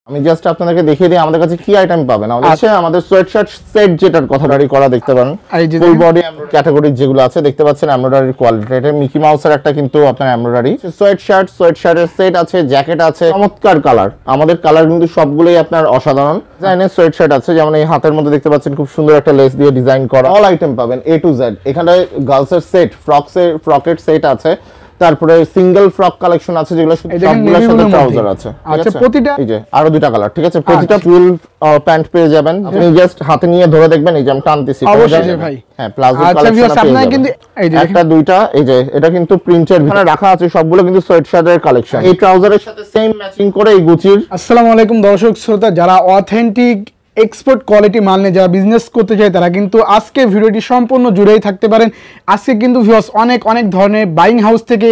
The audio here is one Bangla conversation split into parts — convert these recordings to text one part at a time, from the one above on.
আমি জাস্ট আপনাদেরকে দেখিয়ে দিই আমাদের কাছে কি আইটেম পাবেন। আমাদের সোয়েটশার্ট সেট যেটার কথা করা দেখতে পারেন, ফুল বডি ক্যাটাগরি যেগুলো আছে দেখতে পাচ্ছেন এমব্রয়ডারি কোয়ালিটি। এটা মিকি মাউসের একটা কিন্তু আপনার এমব্রয়ডারি সোয়েটশার্টের সেট আছে, জ্যাকেট আছে, চমৎকার কালার। আমাদের কালার কিন্তু সবগুলোই আপনার অসাধারণ ডিজাইনের সোয়েটশার্ট আছে, যেমন এই হাতের মধ্যে দেখতে পাচ্ছেন খুব সুন্দর একটা লেস দিয়ে ডিজাইন করা। অল আইটেম পাবেন A to Z। এখানে গার্লসের সেট, ফ্রকের সেট আছে, তারপরে সিঙ্গেল ফ্রক কালেকশন আছে যেগুলো সবগুলোর সাথে ট্রাউজার আছে। আচ্ছা, প্রতিটা এই যে আরো দুটো কালার, ঠিক আছে, প্রতিটা ফুল প্যান্ট পেয়ে যাবেন। আপনি জাস্ট হাতে নিয়ে ধরে দেখবেন, এই যে আমি টানতেছি অবশ্যই ভাই। হ্যাঁ, প্লাজো কালেকশন আপনারা কিন্তু এই যে একটা দুইটা, এই যে এটা কিন্তু প্রিন্টের ভিতরে রাখা আছে, সবগুলো কিন্তু সোয়েটশার্টের কালেকশন। এই ট্রাউজারের সাথে সেম ম্যাচিং করে এই গুচির। আসসালামু আলাইকুম দর্শক শ্রোতা, যারা অথেন্টিক এক্সপোর্ট কোয়ালিটি মাল নিয়ে যারা বিজনেস করতে চায় তারা কিন্তু আজকে ভিডিওটি সম্পূর্ণ জুড়েই থাকতে পারেন। আজকে কিন্তু ভিউয়ার্স অনেক ধরনের বাইং হাউস থেকে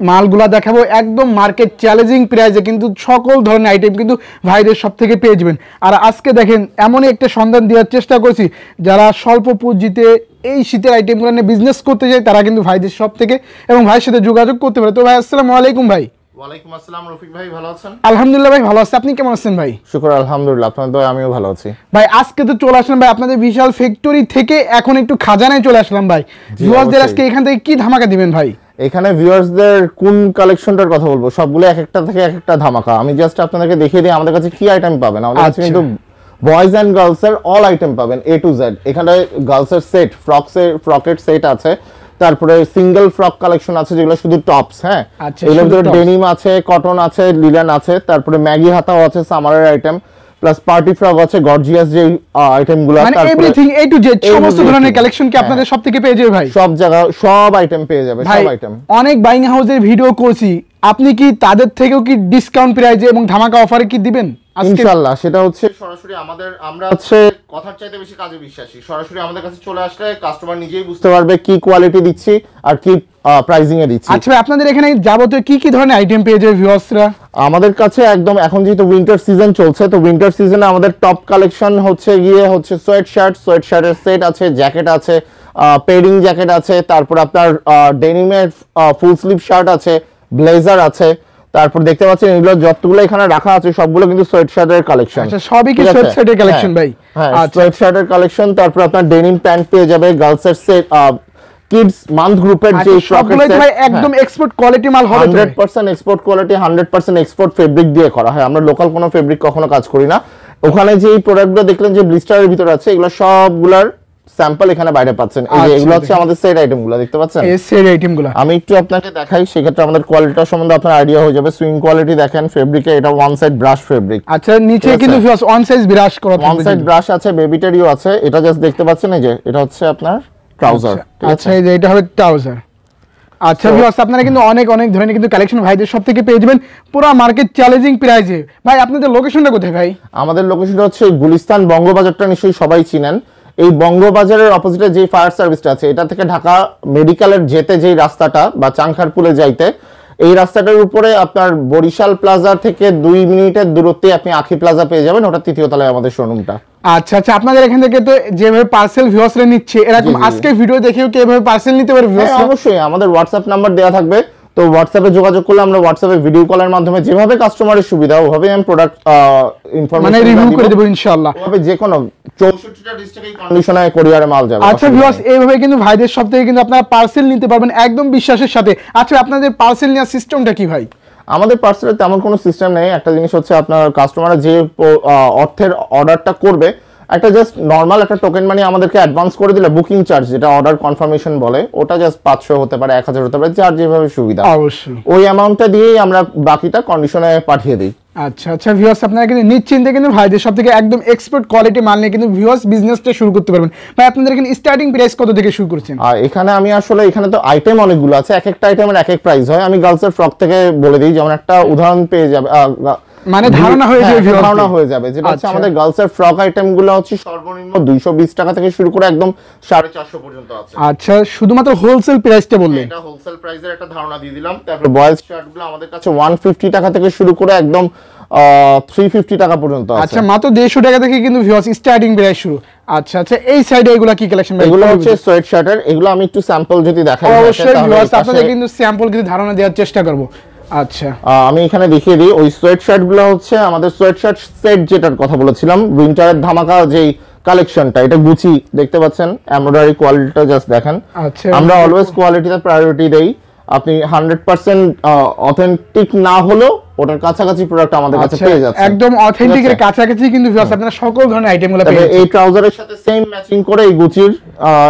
মালগুলা দেখাবো, একদম মার্কেট চ্যালেঞ্জিং প্রাইসে কিন্তু সকল ধরনের আইটেম কিন্তু ভাইদের সব থেকে পেয়ে যাবেন। আর আজকে দেখেন এমনই একটা সন্ধান দেওয়ার চেষ্টা করছি, যারা স্বল্প পুঁজিতে এই শীতের আইটেমগুলো নিয়ে বিজনেস করতে চায় তারা কিন্তু ভাইদের সব থেকে এবং ভাইয়ের সাথে যোগাযোগ করতে পারে। তো ভাই আসসালামু আলাইকুম। ভাই ওয়ালাইকুম আসসালাম রফিক ভাই, ভালো আছেন? আলহামদুলিল্লাহ ভাই ভালো আছি, আপনি কেমন আছেন ভাই? শুকর আলহামদুলিল্লাহ, আপনাদের দয়ায় আমিও ভালো আছি ভাই। আজকে তো চলে আসলাম ভাই আপনাদের বিশাল ফ্যাক্টরি থেকে, এখন একটু খাজানায় চলে আসলাম ভাই। ভিউয়ারদের আজকে এখান থেকে কি ধামাকা দিবেন ভাই? এখানে ভিউয়ার্সদের কোন কালেকশনটার কথা বলবো, সবগুলো এক একটা থেকে এক একটা ধামাকা। আমি জাস্ট আপনাদেরকে দেখিয়ে দিই আমাদের কাছে কি আইটেম পাবেন। আমাদের কাছে কিন্তু বয়েজ এন্ড গার্লস এর অল আইটেম পাবেন A to Z। এখানে গার্লসের সেট, ফ্রকের সেট আছে, তারপরে সিঙ্গেল ফ্রক কালেকশন আছে যেগুলো শুধু টপস। হ্যাঁ, এগুলোর ভিতরে ডেনিম আছে, কটন আছে, লিলেন আছে, তারপরে ম্যাগি হাতাও আছে, সামারের আইটেম, প্লাস পার্টি ফ্রক আছে, গর্জিয়াস যে আইটেমগুলো, মানে এভরিথিং A to Z সমস্ত ধরনের কালেকশন কি আপনাদের সব থেকে পেয়ে যাবে ভাই? সব জায়গা সব আইটেম পেয়ে যাবে, সব আইটেম। অনেক বাইং হাউসের ভিডিও করছি, আপনি কি তাদের থেকেও কি ডিসকাউন্ট প্রাইসে এবং ধামাকা অফারে কি দিবেন? ইনশাআল্লাহ সেটা হচ্ছে সরাসরি আমরা হচ্ছে কথার চাইতে বেশি কাজে বিশ্বাসী। সরাসরি আমাদের কাছে চলে আসলে কাস্টমার নিজেই বুঝতে পারবে কি কোয়ালিটি দিচ্ছি আর কি প্রাইসিং এ দিচ্ছি। আচ্ছা ভাই, আপনাদের এখানে যাবতীয় কি ধরনের আইটেম পেয়ে যাবে ভিউয়ার্সরা? আমাদের কাছে একদম এখন যেহেতু উইন্টার সিজন চলছে, তো উইন্টার সিজনে আমাদের টপ কালেকশন হচ্ছে সোয়েটশার্টের সেট আছে, জ্যাকেট আছে, পেডিং জ্যাকেট আছে, তারপর আপনার ডেনিমের ফুল স্লিভ শার্ট আছে, ব্লেজার আছে, তারপর দেখতে পাচ্ছেন এগুলো যতগুলো এখানে রাখা আছে সবগুলো কিন্তু সোয়েটশার্টের কালেকশন। আচ্ছা, সবই কি সোয়েটশার্টের কালেকশন ভাই? হ্যাঁ, সোয়েটশার্টের কালেকশন। তারপর আপনার ডেনিম প্যান্ট পেয়ে যাবে, গার্লসের সেট, কিডস মান্থ গ্রুপের যে সবগুলো ভাই একদম এক্সপোর্ট কোয়ালিটি মাল হবে, 100% এক্সপোর্ট কোয়ালিটি, 100% এক্সপোর্ট ফেব্রিক দিয়ে করা হয়। আমরা লোকাল কোনো ফেব্রিক কখনো কাজ করি না। ওখানে যে এই প্রোডাক্টগুলো দেখলেন যে ব্লিস্টারের ভিতরে আছে, এগুলো সবগুলোর স্যাম্পল এখানে বাইরে পাচ্ছেন। এই যে এগুলো হচ্ছে আমাদের সেট আইটেমগুলো দেখতে পাচ্ছেন, এই সেট আইটেমগুলো আমি একটু আপনাকে দেখাই, সেক্ষেত্রে আমাদের কোয়ালিটিটা সম্বন্ধে আপনার আইডিয়া হয়ে যাবে। সুইং কোয়ালিটি দেখেন ফেব্রিকে, এটা ওয়ান সাইড ব্রাশ ফেব্রিক। আচ্ছা, নিচে কিন্তু ওয়ান সাইড ব্রাশ করা থাকবে, ওয়ান সাইড ব্রাশ আছে, বেবিটারিও আছে। এটা জাস্ট দেখতে পাচ্ছেন, এই যে এটা হচ্ছে আপনার ট্রাউজার। আচ্ছা, এই যে এটা হবে ট্রাউজার। আচ্ছা ভিউয়ার্স, আপনারা কিন্তু অনেক ধরনের কিন্তু কালেকশন ভাইদের সব থেকে পেয়ে যাবেন পুরো মার্কেট চ্যালেঞ্জিং প্রাইসে। ভাই আপনাদের লোকেশনটা কোথায় ভাই? আমাদের লোকেশনটা হচ্ছে গুলিস্তান বঙ্গবাজারটা নিশ্চয়ই সবাই চিনেন। এই বঙ্গবাজারের অপোজিটে যে ফায়ার সার্ভিসটা আছে, এটা থেকে ঢাকা মেডিকেলের যেতে যেই রাস্তাটা বা চাংখারপুলে যাইতে, এই রাস্তাটার উপরে আপনার বরিশাল প্লাজা থেকে 2 মিনিটের দূরত্বে আপনি আখি প্লাজা পেয়ে যাবেন, ওটা তৃতীয় তলায় আমাদের শোরুমটা। আচ্ছা, আপনাদের এখান থেকে তো যেভাবে পার্সেল ভিউয়ার্সরা নিচ্ছে, এরকম আজকে ভিডিও দেখেও কি এভাবে পার্সেল নিতে পারবে ভিউয়ার্সরা? অবশ্যই, আমাদের হোয়াটসঅ্যাপ নাম্বার দেওয়া থাকবে, তো হোয়াটসঅ্যাপে যোগাযোগ করলে আমরা হোয়াটসঅ্যাপে ভিডিও কলের মাধ্যমে যেভাবে কাস্টমারের সুবিধা ওভাবে আমি প্রোডাক্ট ইনফরমেশন রিভিউ করে দেব ইনশাআল্লাহ। ওভাবে যে কোনো 64টা ডিস্ট্রিক্টে কন্ডিশনে কুরিয়ারে মাল যাবে। আচ্ছা ভিউয়ার্স, এইভাবে কিন্তু ভাইদের সব থেকে কিন্তু আপনারা পার্সেল নিতে পারবেন একদম বিশ্বাসের সাথে। আচ্ছা, আপনাদের পার্সেল নেওয়ার সিস্টেমটা কি ভাই? আমাদের পার্সেলের তেমন কোনো সিস্টেম নেই। একটা জিনিস হচ্ছে আপনার কাস্টমার যে অর্থের অর্ডারটা করবে, একটা জাস্ট নরমাল একটা টোকেন মানি আমাদেরকে অ্যাডভান্স করে দিলে বুকিং চার্জ, যেটা অর্ডার কনফার্মেশন বলে, ওটা জাস্ট 500 হতে পারে, 1000 হতে পারে, যার যেভাবে সুবিধা অবশ্যই ওই অ্যামাউন্টটা দিয়েই আমরা বাকিটা কন্ডিশনে পাঠিয়ে দিই। আচ্ছা ভিউয়ার্স, আপনারা কিন্তু নিশ্চিন্তে কিন্তু ভাইদের সব থেকে একদম এক্সপোর্ট কোয়ালিটি মাল নিয়ে কিন্তু ভিউয়ার্স বিজনেসটা শুরু করতে পারবেন। ভাই আপনাদের এখানে স্টার্টিং প্রাইস কত থেকে শুরু করছেন? আর এখানে আমি আসলে এখানে তো আইটেম অনেকগুলো আছে, এক একটা আইটেমের এক এক প্রাইস হয়। আমি গার্লসের ফ্রক থেকে বলে দিই, যেমন একটা উদাহরণ পেয়ে যাবে, মানে ধারণা হয়ে যাবে যেটা হচ্ছে আমাদের গার্লসের ফ্রক আইটেমগুলো হচ্ছে সর্বনিম্ন 220 টাকা থেকে শুরু করে একদম 450 পর্যন্ত আছে। আচ্ছা, শুধুমাত্র হোলসেল প্রাইসটা বললেন? এটা হোলসেল প্রাইসের একটা ধারণা দিয়ে দিলাম। তারপর বয়েজ শার্টগুলো আমাদের কাছে 150 টাকা থেকে শুরু করে একদম 350 টাকা পর্যন্ত আছে। আচ্ছা, মাত্র 150 টাকা থেকে কিন্তু ভিউয়ার্স স্টার্টিং প্রাইস শুরু। আচ্ছা, এই সাইডে এগুলা কি কালেকশন ভাই? এগুলো হচ্ছে সোয়েট শার্টের, এগুলো আমি একটু স্যাম্পল যদি দেখাই। অবশ্যই ভিউয়ার্স, আপনাদের কিন্তু স্যাম্পল কিছু ধারণা দেওয়ার চেষ্টা করব। আচ্ছা আমি এখানে দেখিয়ে দিই ওই সোয়েট শার্ট গুলো হচ্ছে আমাদের সোয়েট শার্ট সেট যেটার কথা বলেছিলাম উইন্টারের ধামাকা যেই কালেকশনটা, এটা গুচি দেখতে পাচ্ছেন, এমব্রয়ডারি কোয়ালিটিটা জাস্ট দেখেন। আচ্ছা আমরা অলওয়েজ কোয়ালিটিতে প্রায়োরিটি দেই। আপনি 100% অথেন্টিক না হলেও ওটার কাছাকাছি প্রোডাক্ট আমাদের কাছে পেয়ে যাচ্ছে, একদম অথেন্টিক এর কাছাকাছি কিন্তু ভিউয়ার্স আপনারা সকল ধরনের আইটেমগুলো পেয়ে যাচ্ছেন। এই ট্রাউজারের সাথে সেম ম্যাচিং করে এই গুচির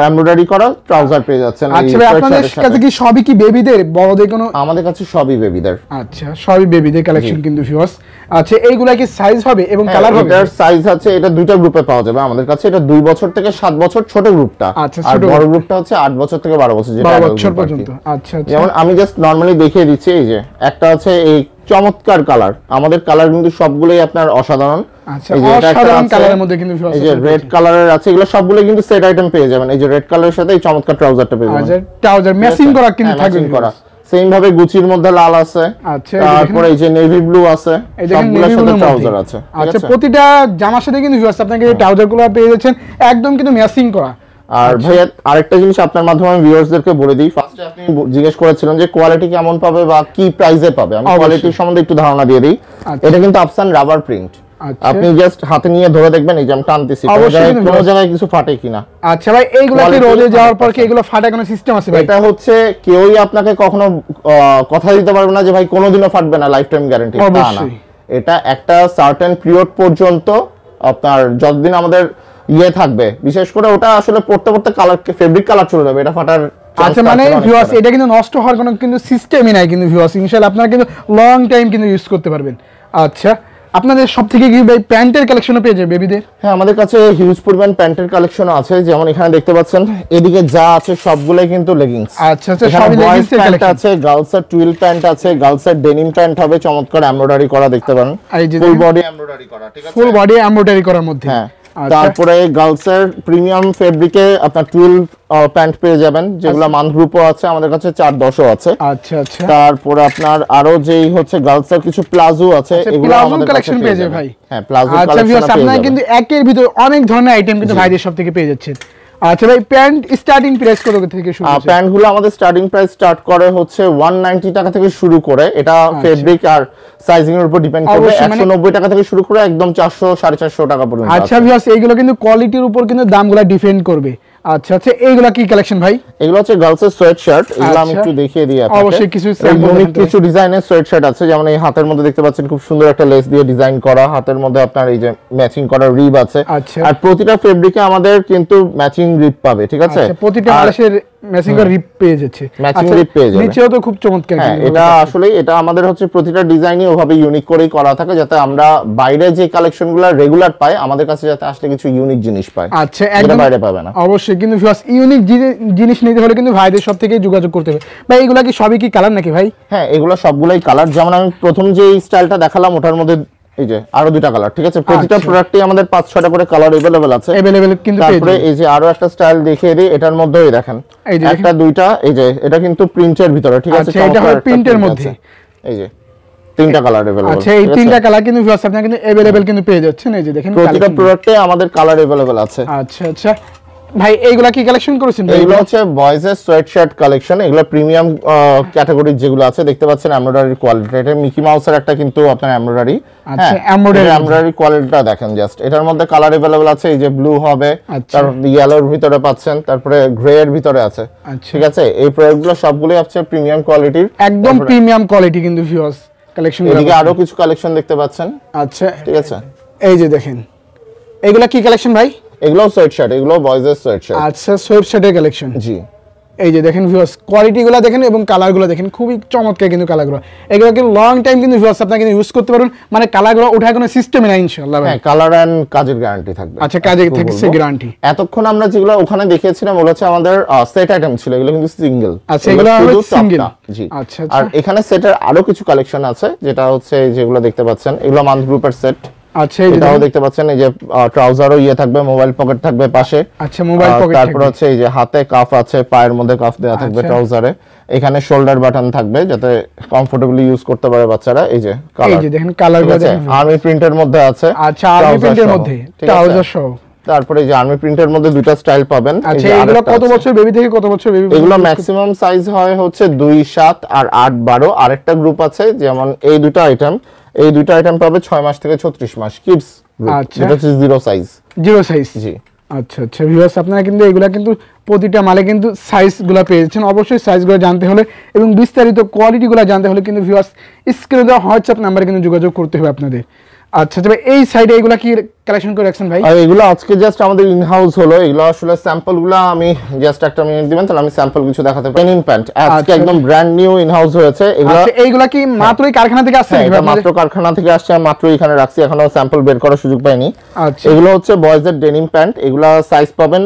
এমব্রয়ডারি করা ট্রাউজার পেয়ে যাচ্ছেন। আচ্ছা ভাই আপনাদের কাছে কি সবই কি বেবিদের, বড়দের কোনো? আমাদের কাছে সবই বেবিদের। আচ্ছা সবই বেবিদের কালেকশন কিন্তু ভিউয়ার্স। আচ্ছা এইগুলা কি সাইজ হবে এবং কালার হবে? এটার সাইজ আছে, এটা দুটো গ্রুপে পাওয়া যাবে আমাদের কাছে। এটা 2 বছর থেকে 7 বছর ছোট গ্রুপটা, আর বড় গ্রুপটা হচ্ছে 8 বছর থেকে 12 বছর, যেটা 12 বছর পর্যন্ত। আচ্ছা আচ্ছা যেমন আমি জাস্ট নরমালি দেখিয়ে দিচ্ছি, এই যে একটা আছে এই চমৎকার কালার, আমাদের কালার কিন্তু সবগুলোই আপনার অসাধারণ। আচ্ছা অসাধারণ কালারের মধ্যে কিন্তু এই যে রেড কালারের আছে, এগুলো সবগুলো কিন্তু সেট আইটেম পেয়ে যাবেন। এই যে রেড কালারের সাথে এই চমৎকার ট্রাউজারটা পেয়ে যাবেন। আচ্ছা ট্রাউজার ম্যাচিং করা কিন্তু থাকবে করা সেম ভাবে গুচির মধ্যে লাল আছে। আচ্ছা তারপরে এই যে নেভি ব্লু আছে, সবগুলোর সাথে ট্রাউজার আছে। আচ্ছা প্রতিটা জামার সাথে কিন্তু ভিউয়ার্স আপনাকে এই ট্রাউজারগুলো পেয়ে যাচ্ছেন একদম কিন্তু ম্যাচিং করা। আর ভাইয়া আরেকটা জিনিস আপনার মাধ্যমে আমি ভিউয়ার্সদেরকে বলে দিই, ফার্স্টে আপনি জিজ্ঞেস করেছিলেন যে কোয়ালিটি কেমন পাবে বা কি প্রাইসে পাবে, আমি কোয়ালিটির সম্বন্ধে একটু ধারণা দিয়ে দিই। এটা কিন্তু আফসান রাবার প্রিন্ট, আপনি জাস্ট হাতে নিয়ে ধরে দেখবেন, এই যে আমি টানতেছি, কোনো জায়গায় কিছু ফাটে কিনা। আচ্ছা ভাই এইগুলো কি রোদে যাওয়ার পর কি এগুলো ফাটা কোনো সিস্টেম আছে ভাই? এটা হচ্ছে কেউই আপনাকে কখনো কথা দিতে পারবে না যে ভাই কোনোদিনও ফাটবে না, লাইফ টাইম গ্যারান্টি তা না। এটা একটা সার্টেন পিরিয়ড পর্যন্ত আপনার যতদিন আমাদের থাকবে, বিশেষ করে ওটা আসলে পড়তে পড়তে কালার ফেব্রিক কালার চলে যাবে, এটা ফাটার। আচ্ছা মানে ভিউয়ার্স এটা কিন্তু নষ্ট হওয়ার কোনো কিন্তু সিস্টেমই নাই কিন্তু ভিউয়ার্স, ইনশাআল্লাহ আপনারা কিন্তু লং টাইম কিন্তু ইউজ করতে পারবেন। আচ্ছা আপনাদের সবথেকে কি ভাই প্যান্টের কালেকশনও পেয়ে যাবে বেবিদের? হ্যাঁ আমাদের কাছে হিউজ পরিমাণ প্যান্টের কালেকশনও আছে, যেমন এখানে দেখতে পাচ্ছেন এদিকে যা আছে সবগুলাই কিন্তু লেগিংস। আচ্ছা আচ্ছা সবই লেগিংসের কালেকশন আছে, গার্লসের টুইল প্যান্ট আছে, গার্লসের ডেনিম প্যান্ট হবে চমৎকার এমব্রয়ডারি করা, দেখতে পারেন ফুল বডি এমব্রয়ডারি করা, ঠিক আছে ফুল বডি এমব্রয়ডারি করার মধ্যে। হ্যাঁ তারপরে গার্লসের প্রিমিয়াম ফেব্রিকে আপনার টুইল প্যান্ট পেয়ে যাবেন, যেগুলো মান গ্রুপও আছে আমাদের কাছে, 4-10ও আছে। আচ্ছা আচ্ছা তারপরে আপনার আরো যেই হচ্ছে গার্লসের কিছু প্লাজো আছে, এগুলো আমাদের কালেকশন পেয়ে যাবে ভাই। হ্যাঁ প্লাজো কালেকশন পেয়ে যাবে। আপনারা কিন্তু একের ভিতর অনেক ধরনের আইটেম কিন্তু ভাইদের সব থেকে পেয়ে যাচ্ছেন। আচ্ছা ভাই প্যান্ট স্টার্টিং প্রাইস কত থেকে শুরু হচ্ছে? প্যান্টগুলো আমাদের স্টার্টিং প্রাইস স্টার্ট করে হচ্ছে 190 টাকা থেকে শুরু করে, এটা ফেব্রিক আর সাইজিং এর উপর ডিপেন্ড করবে। 190 টাকা থেকে শুরু করে একদম 400-450 টাকা পর্যন্ত। আচ্ছা ভিউয়ার্স এইগুলো কিন্তু কোয়ালিটির উপর কিন্তু দামগুলো ডিপেন্ড করবে। আচ্ছা আচ্ছা এইগুলা কি কালেকশন ভাই? এগুলো হচ্ছে গার্লসের সোয়েট শার্ট, এগুলো আমি একটু দেখিয়ে দিই আপনাকে। অবশ্যই কিছু ইউনিক কিছু ডিজাইনের সোয়েট শার্ট আছে, যেমন এই হাতের মধ্যে দেখতে পাচ্ছেন খুব সুন্দর একটা লেস দিয়ে ডিজাইন করা, হাতের মধ্যে আপনার এই যে ম্যাচিং করা রিব আছে। আর প্রতিটা ফেব্রিকে আমাদের কিন্তু ম্যাচিং রিব পাবে, ঠিক আছে প্রতিটা আড়াইশের ম্যাচিং করা রিপ পেয়ে যাচ্ছে, ম্যাচিং রিপ পেয়ে যাবে। নিচেও তো খুব চমৎকার। হ্যাঁ এটা আসলে এটা আমাদের হচ্ছে প্রতিটা ডিজাইনই ওভাবে ইউনিক করেই করা থাকে, যাতে আমরা বাইরে যে কালেকশনগুলো রেগুলার পাই আমাদের কাছে যাতে আসলে কিছু ইউনিক জিনিস পাই। আচ্ছা একদম বাইরে পাবে না অবশ্যই, কিন্তু ইউনিক জিনিস নিতে হলে কিন্তু ভাইদের সব থেকে যোগাযোগ করতে হবে। ভাই এগুলা কি সবই কি কালার নাকি ভাই? হ্যাঁ এগুলো সবগুলাই কালার, যেমন আমি প্রথম যে স্টাইলটা দেখালাম ওটার মধ্যে এই যে আরো দুইটা কালার, ঠিক আছে প্রতিটা প্রোডাক্টে আমাদের 5-6টা করে কালার अवेलेबल আছে। কিন্তু তারপরে এই যে আরো একটা স্টাইল দেখিয়ে দিই, এটার মধ্যেই দেখেন একটা দুইটা, এই যে এটা কিন্তু প্রিন্টের ভিতরে, ঠিক আছে এটা হলো প্রিন্টের মধ্যে, এই যে 3টা কালার अवेलेबल। আচ্ছা এই 3টা কালার কিন্তু ভিউয়ার্স আপনারা কিন্তু अवेलेबल কিন্তু পেয়ে যাচ্ছেন, এই যে দেখেন প্রতিটা প্রোডাক্টে আমাদের কালার अवेलेबल আছে। আচ্ছা আচ্ছা ভাই এইগুলা কি কালেকশন করেছেন? এগুলো হচ্ছে বয়েজ এর সোয়েট শার্ট কালেকশন, এগুলো প্রিমিয়াম ক্যাটাগরি যেগুলো আছে, দেখতে পাচ্ছেন এমব্রয়ডারি কোয়ালিটি, এটা মিকি মাউসের একটা কিন্তু আপনার এমব্রয়ডারি। আচ্ছা এমব্রয়ডারি কোয়ালিটিটা দেখেন জাস্ট, এটার মধ্যে কালার अवेलेबल আছে, এই যে ব্লু হবে, তারপর ইয়েলোর ভিতরে পাচ্ছেন, তারপরে গ্রে এর ভিতরে আছে, ঠিক আছে এই প্রোডাক্টগুলো সবগুলোই আছে প্রিমিয়াম কোয়ালিটির, একদম প্রিমিয়াম কোয়ালিটি কিন্তু ভিউয়ার্স কালেকশন। এদিকে আরো কিছু কালেকশন দেখতে পাচ্ছেন। আচ্ছা ঠিক আছে এই যে দেখেন এগুলা কি কালেকশন ভাই? এগুলো সোয়েট শার্ট, এগুলো বয়েজ এর সোয়েট শার্ট। আচ্ছা সোয়েট শার্টের কালেকশন। জি এই যে দেখেন ভিউয়ার্স কোয়ালিটিগুলো দেখেন এবং কালারগুলো দেখেন, খুবই চমৎকার কিন্তু কালারগুলো, এগুলো কিন্তু লং টাইম কিন্তু ভিউয়ার্স আপনারা কিন্তু ইউজ করতে পারবেন, মানে কালারগুলো ওঠার কোনো সিস্টেমই নাই ইনশাআল্লাহ ভাই। হ্যাঁ কালার এন্ড কাজের গ্যারান্টি থাকবে। আচ্ছা কাজের থাকছে গ্যারান্টি। এতক্ষণ আমরা যেগুলো ওখানে দেখিয়েছিলাম ওগুলো হচ্ছে আমাদের সেট আইটেম ছিল, এগুলো কিন্তু সিঙ্গেল। আচ্ছা এগুলো হলো সিঙ্গেল। জি আচ্ছা আর এখানে সেটের আরো কিছু কালেকশন আছে, যেটা হচ্ছে যেগুলো দেখতে পাচ্ছেন এগুলো মান্থ গ্রুপের সেট। আচ্ছা এটাও দেখতে পাচ্ছেন, এই যে ট্রাউজারও থাকবে, মোবাইল পকেট থাকবে পাশে। আচ্ছা মোবাইল পকেট, তারপর হচ্ছে এই যে হাতে কাফ আছে, পায়ের মধ্যে কাফ দেওয়া থাকবে ট্রাউজারে, এখানে শোল্ডার বাটন থাকবে যাতে কমফোর্টেবলি ইউজ করতে পারে বাচ্চারা। এই যে কালার, এই যে দেখেন কালারগুলো দেখেন, আর্মি প্রিন্টের মধ্যে আছে। আচ্ছা আর্মি প্রিন্টের মধ্যে ট্রাউজার সহ, তারপরে যে আর্মি প্রিন্টের মধ্যে দুটো স্টাইল পাবেন। আচ্ছা এগুলো কত বছর বেবি থেকে কত বছর বেবি? এগুলো ম্যাক্সিমাম সাইজ হয় হচ্ছে 2, 7 আর 8, 12। আরেকটা গ্রুপ আছে যেমন এই দুটো আইটেম পাবে 6 মাস থেকে 36 মাস কিডস। আচ্ছা এটা হচ্ছে জিরো সাইজ। জি আচ্ছা আচ্ছা ভিউয়ার্স, আপনারা কিন্তু এগুলা কিন্তু প্রতিটা মালে কিন্তু সাইজগুলো পেয়ে যাচ্ছেন। অবশ্যই সাইজগুলো জানতে হলে এবং বিস্তারিত কোয়ালিটিগুলো জানতে হলে কিন্তু ভিউয়ার্স স্ক্রিনে দেওয়া হোয়াটসঅ্যাপ নাম্বারে কিন্তু যোগাযোগ করতে হবে আপনাদের। আচ্ছা তবে এই সাইডে এগুলা কি কালেকশন করে রাখছেন ভাই? আর এগুলো আজকে জাস্ট আমাদের ইন হাউস হলো। এগুলো আসলে স্যাম্পলগুলো আমি জাস্ট একটা মিনিট দিবেন তাহলে আমি স্যাম্পল কিছু দেখাতে পারি। ডেনিম প্যান্ট আজকে একদম ব্র্যান্ড নিউ ইন হাউস হয়েছে। এইগুলা কি মাত্রই কারখানা থেকে আসছে? এটা মাত্র কারখানা থেকে আসছে, মাত্র এখানে রাখছি, এখনো স্যাম্পল বের করার সুযোগ পাইনি। আচ্ছা এগুলো হচ্ছে বয়েজের ডেনিম প্যান্ট। এগুলা সাইজ পাবেন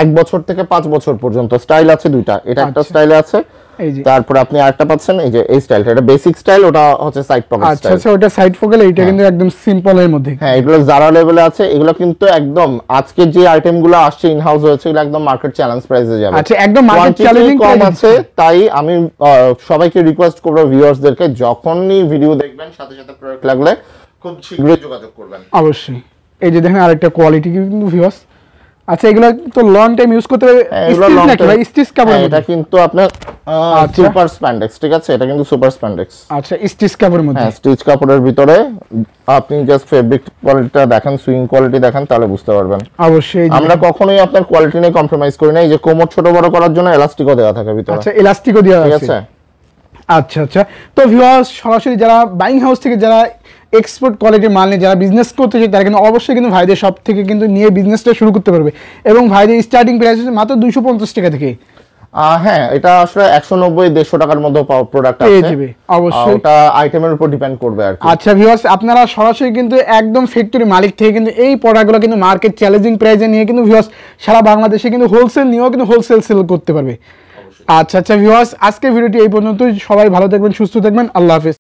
1 বছর থেকে 5 বছর পর্যন্ত। স্টাইল আছে দুইটা, এটা একটা স্টাইলে আছে। তারপর আপনি আরেকটা পাচ্ছেন এই যে এই স্টাইলটা, এটা বেসিক স্টাইল, ওটা হচ্ছে সাইড পকেট স্টাইল। আচ্ছা আচ্ছা ওটা সাইড পকেট, এটা কিন্তু একদম সিম্পল এর মধ্যে। হ্যাঁ এগুলো জারা লেভেলে আছে। এগুলো কিন্তু একদম আজকে যে আইটেমগুলো আসছে ইন হাউস হয়েছে এগুলো একদম মার্কেট চ্যালেঞ্জ প্রাইসে যাবে। আচ্ছা একদম মার্কেট চ্যালেঞ্জিং কম আছে, তাই আমি সবাইকে রিকোয়েস্ট করব ভিউয়ার্সদেরকে যখনই ভিডিও দেখবেন সাথে সাথে প্রোডাক্ট লাগলে খুব শীঘ্রই যোগাযোগ করবেন। অবশ্যই। এই যে দেখেন আরেকটা কোয়ালিটি কিন্তু ভিউয়ার্স। আচ্ছা এগুলো তো লং টাইম ইউজ করতে হবে। স্টিচ নাকি ভাই? স্টিচ কাপড়। এটা কিন্তু আপনার সুপার স্প্যান্ডেক্স, ঠিক আছে? এটা কিন্তু সুপার স্প্যান্ডেক্স। আচ্ছা স্টিচ কাপড়ের মধ্যে। হ্যাঁ স্টিচ কাপড়ের ভিতরে আপনি জাস্ট ফেব্রিক কোয়ালিটিটা দেখেন, সুইং কোয়ালিটি দেখেন, তাহলে বুঝতে পারবেন। অবশ্যই আমরা কখনোই আপনার কোয়ালিটি নিয়ে কম্প্রোমাইজ করি না। এই যে কোমর ছোট বড় করার জন্য এলাস্টিকও দেওয়া থাকে ভিতরে। আচ্ছা এলাস্টিকও দেওয়া আছে, ঠিক আছে। আচ্ছা আচ্ছা তো ভিউয়ার্স সরাসরি যারা বাইং হাউস থেকে যারা এক্সপোর্ট কোয়ালিটির মাল নিয়ে যারা বিজনেস করতে চায় তারা কিন্তু অবশ্যই কিন্তু ভাইদের শপ থেকে কিন্তু নিয়ে বিজনেসটা শুরু করতে পারবে। এবং ভাইদের স্টার্টিং প্রাইস হচ্ছে মাত্র 250 টাকা থেকে। হ্যাঁ এটা আসলে 190-150 টাকার মধ্যে প্রোডাক্ট আছে। অবশ্যই ওটা আইটেমের উপর ডিপেন্ড করবে আর কি। আচ্ছা ভিউয়ার্স আপনারা সরাসরি কিন্তু একদম ফ্যাক্টরি মালিক থেকে কিন্তু এই প্রোডাক্টগুলো কিন্তু মার্কেট চ্যালেঞ্জিং প্রাইসে নিয়ে কিন্তু ভিউয়ার্স সারা বাংলাদেশে কিন্তু হোলসেল নিয়েও কিন্তু হোলসেল সেল করতে পারবে। আচ্ছা আচ্ছা ভিউয়ার্স আজকে ভিডিওটি এই পর্যন্তই। সবাই ভালো থাকবেন, সুস্থ থাকবেন, আল্লাহ হাফেজ।